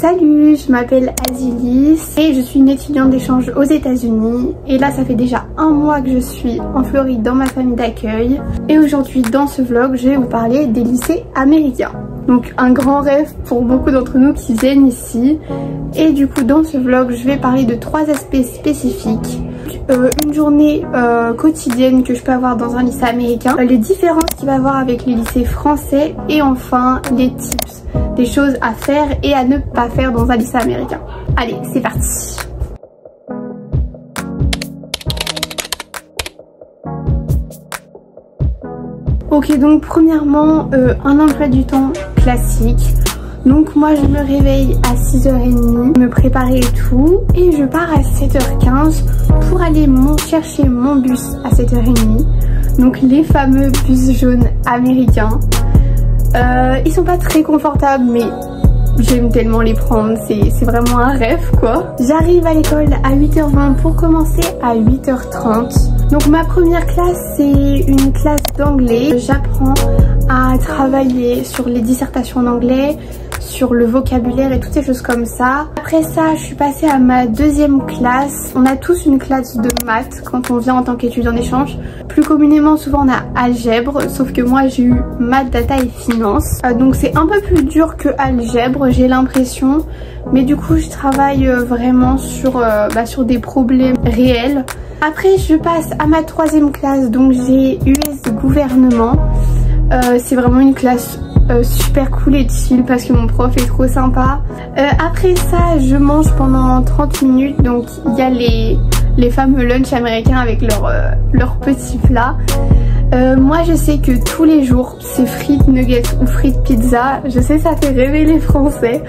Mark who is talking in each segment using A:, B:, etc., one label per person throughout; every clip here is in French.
A: Salut, je m'appelle Azilis et je suis une étudiante d'échange aux États-Unis. Et là, ça fait déjà un mois que je suis en Floride dans ma famille d'accueil. Et aujourd'hui, dans ce vlog, je vais vous parler des lycées américains. Donc un grand rêve pour beaucoup d'entre nous qui viennent ici. Et du coup, dans ce vlog, je vais parler de 3 aspects spécifiques. Une journée quotidienne que je peux avoir dans un lycée américain, les différences qu'il va y avoir avec les lycées français et enfin les tips, des choses à faire et à ne pas faire dans un lycée américain. Allez, c'est parti! Ok, donc premièrement, un emploi du temps classique. Donc moi je me réveille à 6h30, me préparer et tout, et je pars à 7h15 pour aller chercher mon bus à 7h30. Donc les fameux bus jaunes américains. Ils sont pas très confortables, mais j'aime tellement les prendre, c'est vraiment un rêve quoi. J'arrive à l'école à 8h20 pour commencer à 8h30. Donc ma première classe, c'est une classe d'anglais. J'apprends à travailler sur les dissertations en anglais, sur le vocabulaire et toutes ces choses comme ça. Après ça, je suis passée à ma deuxième classe. On a tous une classe de maths quand on vient en tant qu'étudiant d'échange. Plus communément, souvent on a algèbre, sauf que moi j'ai eu maths, data et finance. Donc c'est un peu plus dur que algèbre, j'ai l'impression. Mais du coup, je travaille vraiment sur des problèmes réels. Après, je passe à ma troisième classe, donc j'ai US gouvernement. C'est vraiment une classe super cool et chill parce que mon prof est trop sympa. Après ça, je mange pendant 30 minutes, donc il y a les fameux lunchs américains avec leurs petits plats. Moi je sais que tous les jours c'est frites nuggets ou frites pizza. Je sais, ça fait rêver les Français.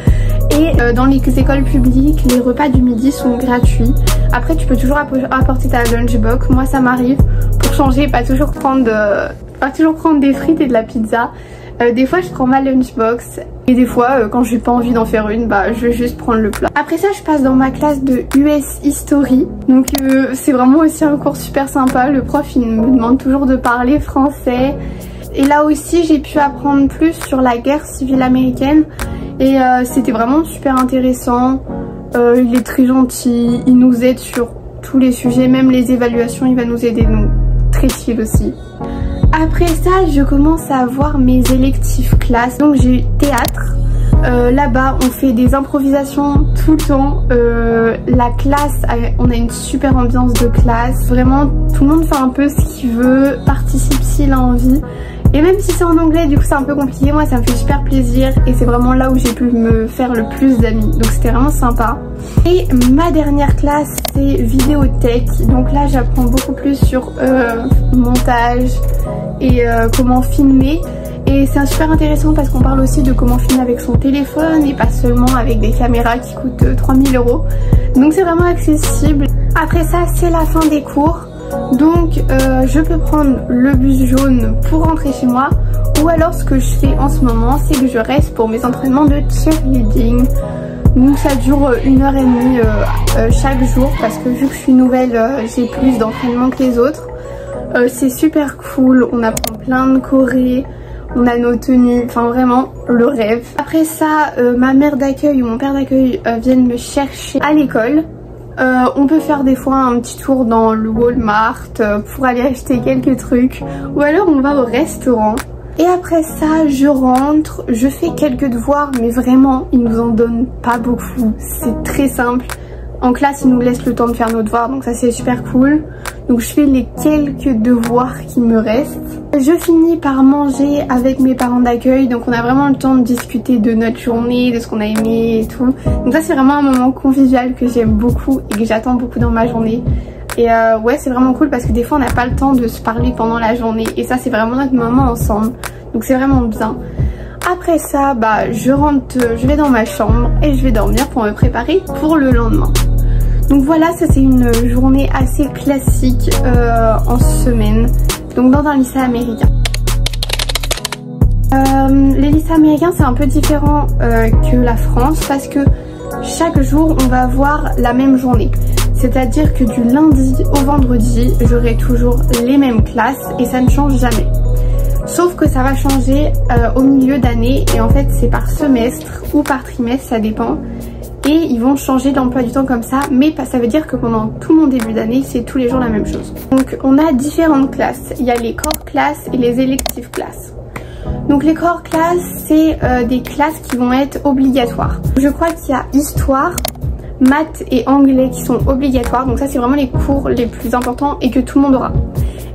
A: Et dans les écoles publiques, les repas du midi sont gratuits. Après tu peux toujours apporter ta lunchbox. Moi ça m'arrive pour changer, pas toujours prendre des frites et de la pizza. Des fois je prends ma lunchbox et des fois quand j'ai pas envie d'en faire une, je vais juste prendre le plat. Après ça, je passe dans ma classe de US History. Donc c'est vraiment aussi un cours super sympa. Le prof il me demande toujours de parler français. Et là aussi j'ai pu apprendre plus sur la guerre civile américaine. Et c'était vraiment super intéressant. Il est très gentil, il nous aide sur tous les sujets, même les évaluations il va nous aider, donc très chill aussi. Après ça, je commence à avoir mes électifs classes. Donc j'ai eu théâtre. Là-bas, on fait des improvisations tout le temps. La classe, on a une super ambiance de classe. Vraiment, tout le monde fait un peu ce qu'il veut, participe s'il a envie. Et même si c'est en anglais, du coup c'est un peu compliqué, moi ça me fait super plaisir. Et c'est vraiment là où j'ai pu me faire le plus d'amis. Donc c'était vraiment sympa. Et ma dernière classe, c'est vidéothèque. Donc là j'apprends beaucoup plus sur montage et comment filmer. Et c'est super intéressant parce qu'on parle aussi de comment filmer avec son téléphone et pas seulement avec des caméras qui coûtent 3000 €. Donc c'est vraiment accessible. Après ça, c'est la fin des cours. Donc je peux prendre le bus jaune pour rentrer chez moi. Ou alors ce que je fais en ce moment, c'est que je reste pour mes entraînements de cheerleading. Donc ça dure 1h30 chaque jour parce que vu que je suis nouvelle, j'ai plus d'entraînement que les autres. C'est super cool, on apprend plein de chorés, on a nos tenues, enfin vraiment le rêve. Après ça, ma mère d'accueil ou mon père d'accueil viennent me chercher à l'école. On peut faire des fois un petit tour dans le Walmart pour aller acheter quelques trucs, ou alors on va au restaurant. Et après ça, je rentre, je fais quelques devoirs, mais vraiment ils nous en donnent pas beaucoup, c'est très simple. En classe, ils nous laissent le temps de faire nos devoirs, donc ça c'est super cool. Donc je fais les quelques devoirs qui me restent. Je finis par manger avec mes parents d'accueil, donc on a vraiment le temps de discuter de notre journée, de ce qu'on a aimé et tout. Donc ça c'est vraiment un moment convivial que j'aime beaucoup et que j'attends beaucoup dans ma journée. Et ouais, c'est vraiment cool parce que des fois on n'a pas le temps de se parler pendant la journée. Et ça c'est vraiment notre moment ensemble, donc c'est vraiment bien. Après ça, je rentre, je vais dans ma chambre et je vais dormir pour me préparer pour le lendemain. Donc voilà, ça c'est une journée assez classique en semaine, donc dans un lycée américain. Les lycées américains c'est un peu différent que la France parce que chaque jour on va avoir la même journée. C'est-à-dire que du lundi au vendredi, j'aurai toujours les mêmes classes et ça ne change jamais. sauf que ça va changer au milieu d'année et en fait c'est par semestre ou par trimestre, ça dépend. Et ils vont changer d'emploi du temps comme ça, mais ça veut dire que pendant tout mon début d'année, c'est tous les jours la même chose. Donc on a différentes classes. Il y a les core classes et les électives classes. Donc les core classes, c'est des classes qui vont être obligatoires. Je crois qu'il y a histoire, maths et anglais qui sont obligatoires. Donc ça c'est vraiment les cours les plus importants et que tout le monde aura.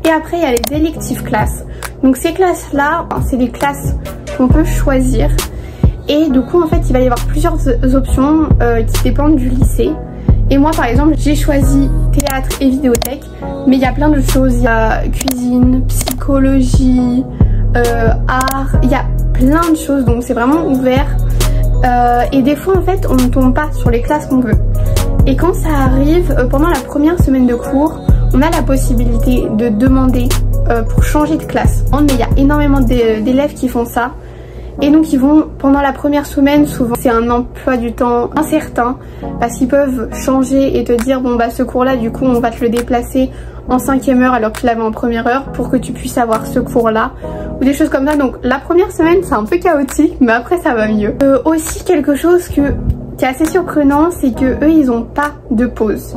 A: Et après il y a les électives classes. Donc ces classes-là, c'est des classes qu'on peut choisir. Et du coup en fait il va y avoir plusieurs options qui dépendent du lycée. Et moi par exemple j'ai choisi théâtre et vidéothèque. Mais il y a plein de choses, il y a cuisine, psychologie, art, il y a plein de choses. Donc c'est vraiment ouvert. Et des fois en fait on ne tombe pas sur les classes qu'on veut. Et quand ça arrive, pendant la première semaine de cours, on a la possibilité de demander pour changer de classe. Mais il y a énormément d'élèves qui font ça. Et donc ils vont pendant la première semaine, souvent c'est un emploi du temps incertain parce qu'ils peuvent changer et te dire bon bah ce cours là du coup on va te le déplacer en 5e heure alors que tu l'avais en première heure pour que tu puisses avoir ce cours là ou des choses comme ça. Donc la première semaine c'est un peu chaotique mais après ça va mieux. Aussi quelque chose qui est assez surprenant, c'est que eux ils ont pas de pause.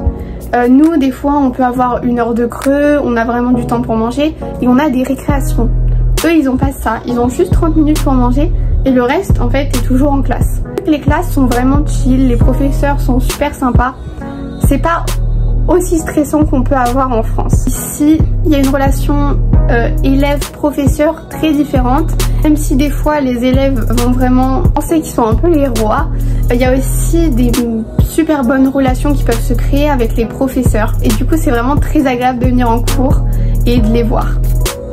A: Nous des fois on peut avoir une heure de creux, on a vraiment du temps pour manger et on a des récréations. Eux ils ont pas ça, ils ont juste 30 minutes pour manger et le reste en fait est toujours en classe. Les classes sont vraiment chill, les professeurs sont super sympas. C'est pas aussi stressant qu'on peut avoir en France. Ici il y a une relation élève-professeur très différente. Même si des fois les élèves vont vraiment penser qu'ils sont un peu les rois, il y a aussi des super bonnes relations qui peuvent se créer avec les professeurs. Et du coup c'est vraiment très agréable de venir en cours et de les voir.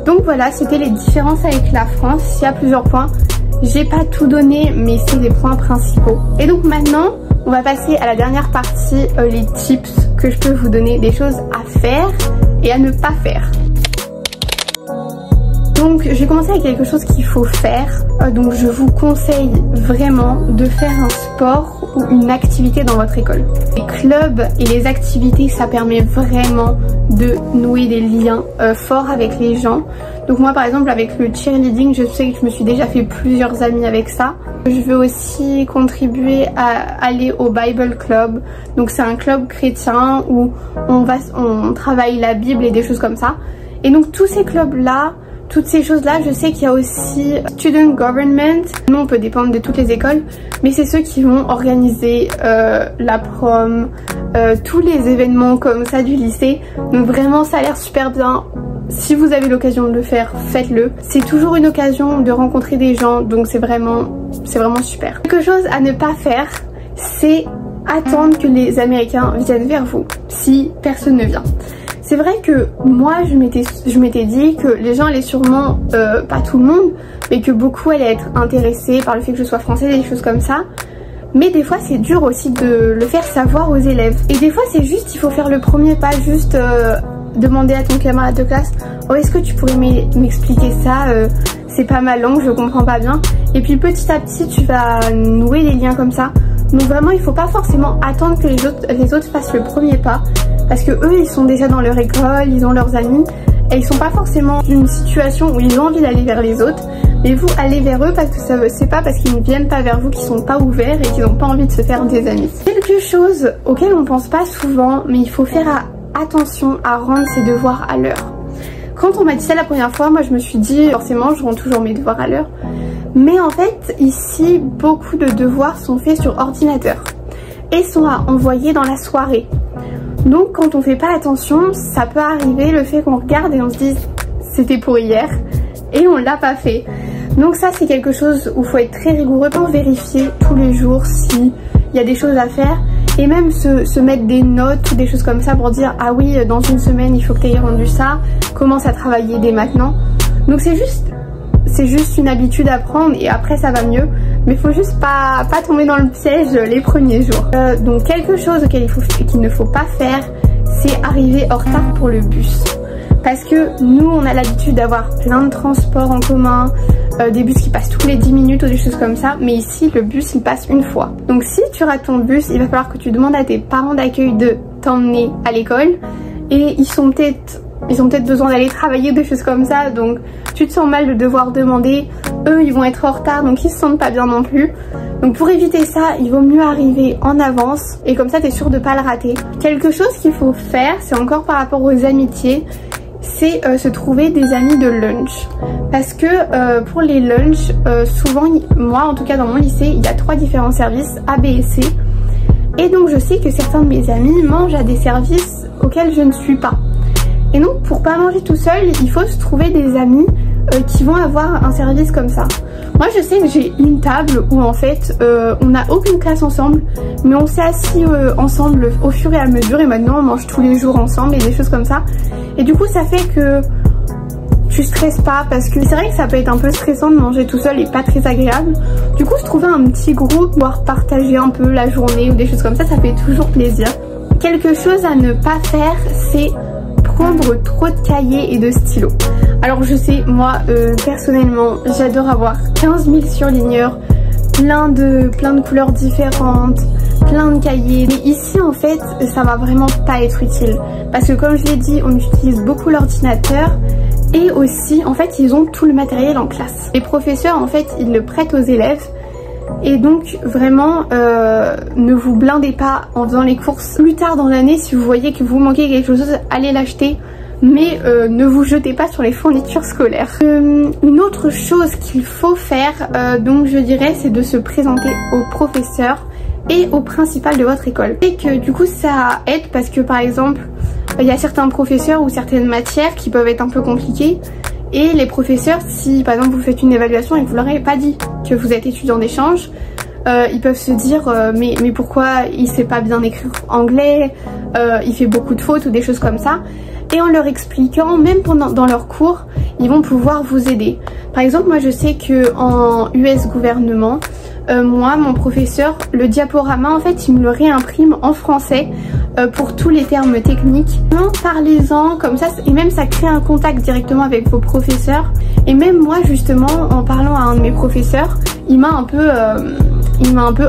A: Donc voilà, c'était les différences avec la France. Il y a plusieurs points. J'ai pas tout donné, mais c'est les points principaux. Et donc maintenant, on va passer à la dernière partie, les tips que je peux vous donner, des choses à faire et à ne pas faire. Donc je vais commencer avec quelque chose qu'il faut faire. Donc je vous conseille vraiment de faire un sport ou une activité dans votre école. Les clubs et les activités, ça permet vraiment de nouer des liens forts avec les gens. Donc moi par exemple avec le cheerleading, je sais que je me suis déjà fait plusieurs amis avec ça. Je veux aussi contribuer à aller au Bible Club. Donc c'est un club chrétien où on travaille la Bible et des choses comme ça. Et donc tous ces clubs là, toutes ces choses là, je sais qu'il y a aussi Student Government. Nous on peut dépendre de toutes les écoles, mais c'est ceux qui vont organiser la prom, tous les événements comme ça du lycée. Donc vraiment ça a l'air super bien. Si vous avez l'occasion de le faire, faites-le. C'est toujours une occasion de rencontrer des gens, donc c'est vraiment super. Quelque chose à ne pas faire, c'est attendre que les Américains viennent vers vous si personne ne vient. C'est vrai que moi je m'étais dit que les gens allaient sûrement, pas tout le monde, mais que beaucoup allaient être intéressés par le fait que je sois française et des choses comme ça. Mais des fois c'est dur aussi de le faire savoir aux élèves. Et des fois c'est juste, il faut faire le premier pas, juste demander à ton camarade de classe « Oh, est-ce que tu pourrais m'expliquer ça c'est pas ma langue, je comprends pas bien. » Et puis petit à petit tu vas nouer les liens comme ça. Donc vraiment il faut pas forcément attendre que les autres fassent le premier pas. Parce que eux ils sont déjà dans leur école, ils ont leurs amis et ils sont pas forcément dans une situation où ils ont envie d'aller vers les autres. Mais vous allez vers eux parce que c'est pas parce qu'ils ne viennent pas vers vous qu'ils sont pas ouverts et qu'ils n'ont pas envie de se faire des amis. Quelque chose auquel on pense pas souvent, mais il faut faire attention à rendre ses devoirs à l'heure. Quand on m'a dit ça la première fois, moi je me suis dit forcément je rends toujours mes devoirs à l'heure. Mais en fait ici beaucoup de devoirs sont faits sur ordinateur et sont à envoyer dans la soirée. Donc quand on fait pas attention, ça peut arriver le fait qu'on regarde et on se dise c'était pour hier et on l'a pas fait. Donc ça c'est quelque chose où il faut être très rigoureux pour vérifier tous les jours s'il y a des choses à faire et même se mettre des notes ou des choses comme ça pour dire ah oui dans une semaine il faut que tu aies rendu ça, commence à travailler dès maintenant. Donc c'est juste une habitude à prendre et après ça va mieux, mais il faut juste pas tomber dans le piège les premiers jours. Donc quelque chose qu'il ne faut pas faire, c'est arriver en retard pour le bus. Parce que nous on a l'habitude d'avoir plein de transports en commun, des bus qui passent tous les 10 minutes ou des choses comme ça, mais ici le bus il passe une fois. Donc si tu rates ton bus, il va falloir que tu demandes à tes parents d'accueil de t'emmener à l'école et ils sont peut-être ils ont peut-être besoin d'aller travailler, des choses comme ça, donc tu te sens mal de devoir demander. Eux ils vont être en retard, donc ils se sentent pas bien non plus. Donc pour éviter ça, il vaut mieux arriver en avance et comme ça t'es sûr de pas le rater. Quelque chose qu'il faut faire, c'est encore par rapport aux amitiés, c'est se trouver des amis de lunch. Parce que pour les lunchs, souvent, moi en tout cas dans mon lycée, il y a 3 différents services, A, B et C. Et donc je sais que certains de mes amis mangent à des services auxquels je ne suis pas. Et donc pour pas manger tout seul, il faut se trouver des amis qui vont avoir un service comme ça. Moi je sais que j'ai une table où en fait on n'a aucune classe ensemble, mais on s'est assis ensemble au fur et à mesure et maintenant on mange tous les jours ensemble et des choses comme ça. Et du coup ça fait que tu stresses pas, parce que c'est vrai que ça peut être un peu stressant de manger tout seul et pas très agréable. Du coup se trouver un petit groupe, voire partager un peu la journée ou des choses comme ça, ça fait toujours plaisir. Quelque chose à ne pas faire, c'est prendre trop de cahiers et de stylos. Alors je sais, moi personnellement j'adore avoir 15 000 surligneurs, plein de couleurs différentes, plein de cahiers, mais ici en fait ça va vraiment pas être utile parce que comme je l'ai dit, on utilise beaucoup l'ordinateur et aussi en fait ils ont tout le matériel en classe. Les professeurs en fait ils le prêtent aux élèves. Et donc vraiment ne vous blindez pas en faisant les courses. Plus tard dans l'année, si vous voyez que vous manquez quelque chose, allez l'acheter. Mais ne vous jetez pas sur les fournitures scolaires. Une autre chose qu'il faut faire, donc je dirais, c'est de se présenter au professeur et au principal de votre école. Et que du coup ça aide parce que par exemple, il y a certains professeurs ou certaines matières qui peuvent être un peu compliquées. Et les professeurs, si par exemple vous faites une évaluation et que vous leur avez pas dit que vous êtes étudiant d'échange, ils peuvent se dire mais pourquoi il sait pas bien écrire anglais, il fait beaucoup de fautes ou des choses comme ça. Et en leur expliquant, même dans leurs cours, ils vont pouvoir vous aider. Par exemple, moi je sais que en US gouvernement, moi mon professeur, le diaporama en fait il me le réimprime en français pour tous les termes techniques. Parlez-en comme ça, et même ça crée un contact directement avec vos professeurs. Et même moi justement en parlant à un de mes professeurs, il m'a un peu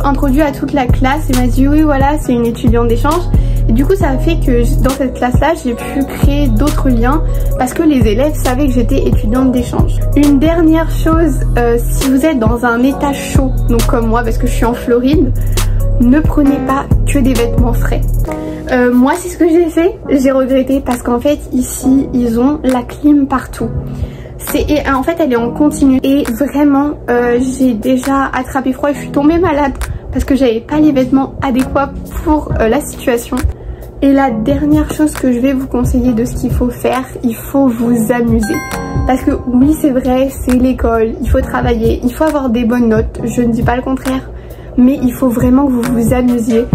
A: introduit à toute la classe et m'a dit oui voilà c'est une étudiante d'échange. Et du coup ça a fait que dans cette classe là j'ai pu créer d'autres liens parce que les élèves savaient que j'étais étudiante d'échange. Une dernière chose, si vous êtes dans un état chaud, donc comme moi parce que je suis en Floride, ne prenez pas que des vêtements frais. Moi c'est ce que j'ai fait, j'ai regretté parce qu'en fait ici ils ont la clim partout. Et en fait elle est en continu et vraiment j'ai déjà attrapé froid et je suis tombée malade parce que j'avais pas les vêtements adéquats pour la situation. Et la dernière chose que je vais vous conseiller de ce qu'il faut faire, il faut vous amuser. Parce que oui c'est vrai, c'est l'école, il faut travailler, il faut avoir des bonnes notes, je ne dis pas le contraire. Mais il faut vraiment que vous vous amusiez.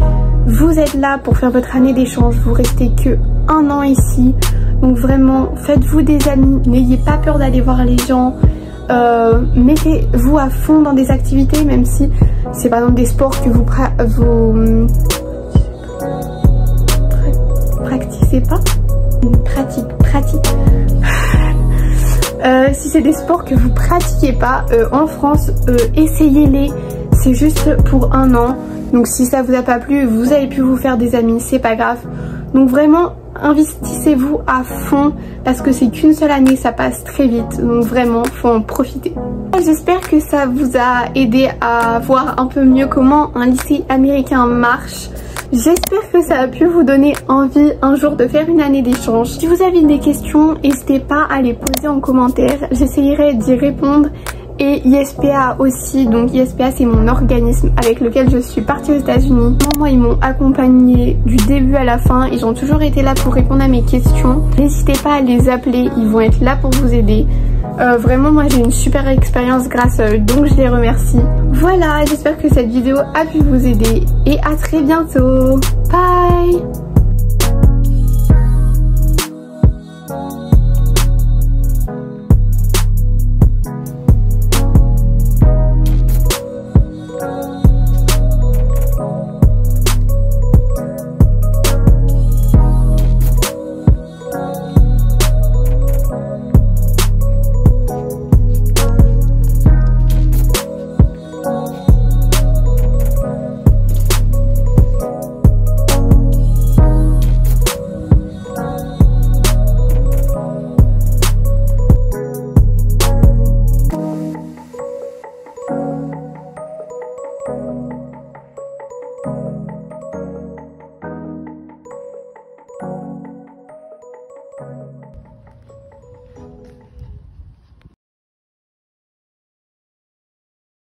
A: Vous êtes là pour faire votre année d'échange, vous restez que 1 an ici. Donc vraiment, faites-vous des amis, n'ayez pas peur d'aller voir les gens. Mettez-vous à fond dans des activités, même si c'est par exemple des sports que vous pratiquez pas. Pratique. Si c'est des sports que vous pratiquez pas, en France, essayez-les. C'est juste pour 1 an. Donc si ça vous a pas plu, vous avez pu vous faire des amis, c'est pas grave. Donc vraiment, investissez-vous à fond parce que c'est qu'une seule année, ça passe très vite. Donc vraiment, faut en profiter. J'espère que ça vous a aidé à voir un peu mieux comment un lycée américain marche. J'espère que ça a pu vous donner envie un jour de faire une année d'échange. Si vous avez des questions, n'hésitez pas à les poser en commentaire. J'essayerai d'y répondre. Et ISPA aussi, donc ISPA c'est mon organisme avec lequel je suis partie aux États-Unis. Moi ils m'ont accompagnée du début à la fin, ils ont toujours été là pour répondre à mes questions. N'hésitez pas à les appeler, ils vont être là pour vous aider. Vraiment moi j'ai une super expérience grâce à eux, donc je les remercie. Voilà, j'espère que cette vidéo a pu vous aider et à très bientôt. Bye.